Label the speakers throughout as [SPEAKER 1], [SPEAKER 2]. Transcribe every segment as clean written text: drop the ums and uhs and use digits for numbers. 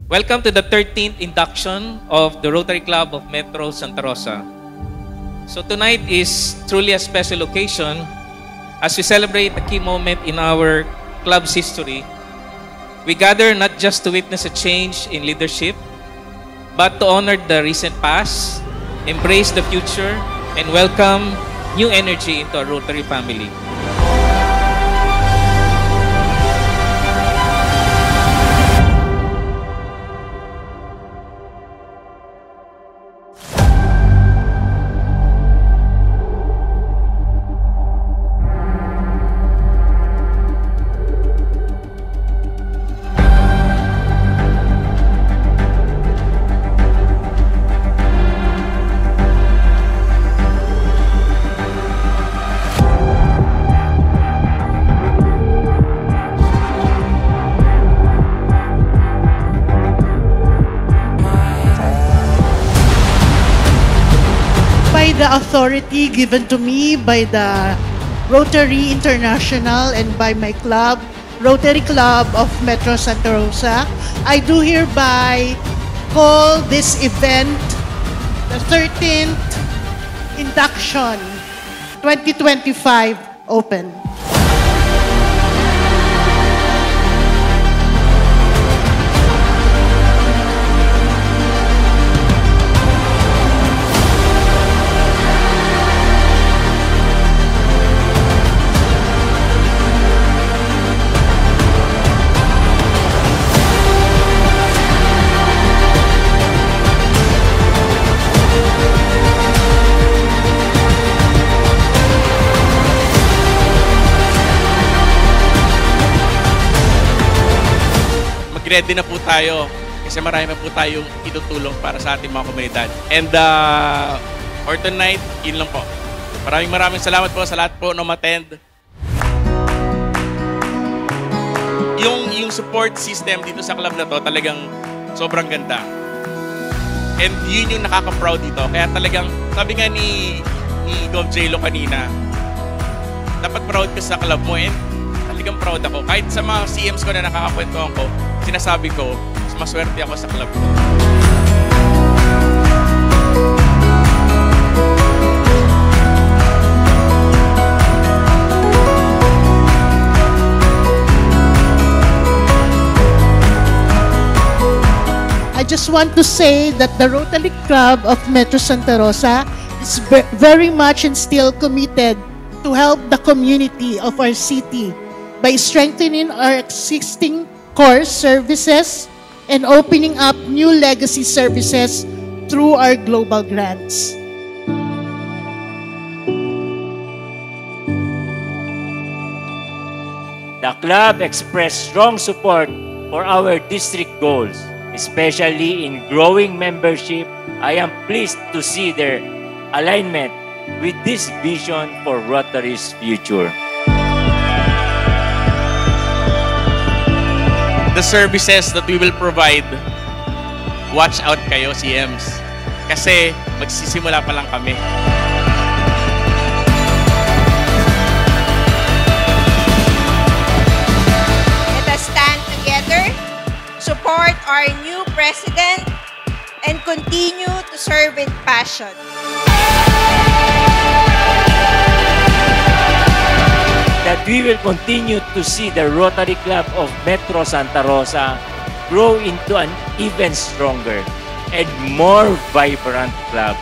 [SPEAKER 1] Welcome to the 13th induction of the Rotary Club of Metro Santa Rosa. So tonight is truly a special occasion as we celebrate a key moment in our club's history. We gather not just to witness a change in leadership, but to honor the recent past, embrace the future, and welcome new energy into our Rotary family.
[SPEAKER 2] By the authority given to me by the Rotary International and by my club, Rotary Club of Metro Santa Rosa, I do hereby call this event the 13th Induction 2025 open.
[SPEAKER 3] Ready na po tayo kasi marami na po tayong itutulong para sa ating mga komunidad. And for tonight, yun lang po. Maraming salamat po sa lahat po na umattend. Yung support system dito sa club na to talagang sobrang ganda. And yun yung nakaka-proud dito. Kaya talagang, sabi nga ni Gov. J. Lo kanina, dapat proud ka sa club mo. And talagang proud ako. Kahit sa mga CMs ko na nakakakwentuhan ko, sinasabi ko, maswerte ako sa club ko.
[SPEAKER 2] I just want to say that the Rotary Club of Metro Santa Rosa is very much and still committed to help the community of our city by strengthening our existing core services and opening up new legacy services through our global grants.
[SPEAKER 4] The club expressed strong support for our district goals, especially in growing membership. I am pleased to see their alignment with this vision for Rotary's future.
[SPEAKER 3] The services that we will provide, watch out kayo, CMs. Kasi magsisimula pa lang kami.
[SPEAKER 5] Let us stand together, support our new president, and continue to serve with passion.
[SPEAKER 4] That we will continue to see the Rotary Club of Metro Santa Rosa grow into an even stronger and more vibrant club.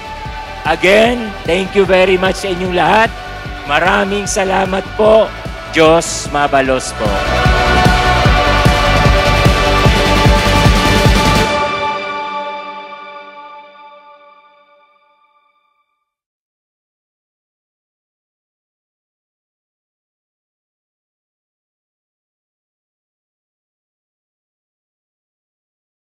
[SPEAKER 4] Again, thank you very much sa inyong lahat. Maraming salamat po. Diyos mabalos po.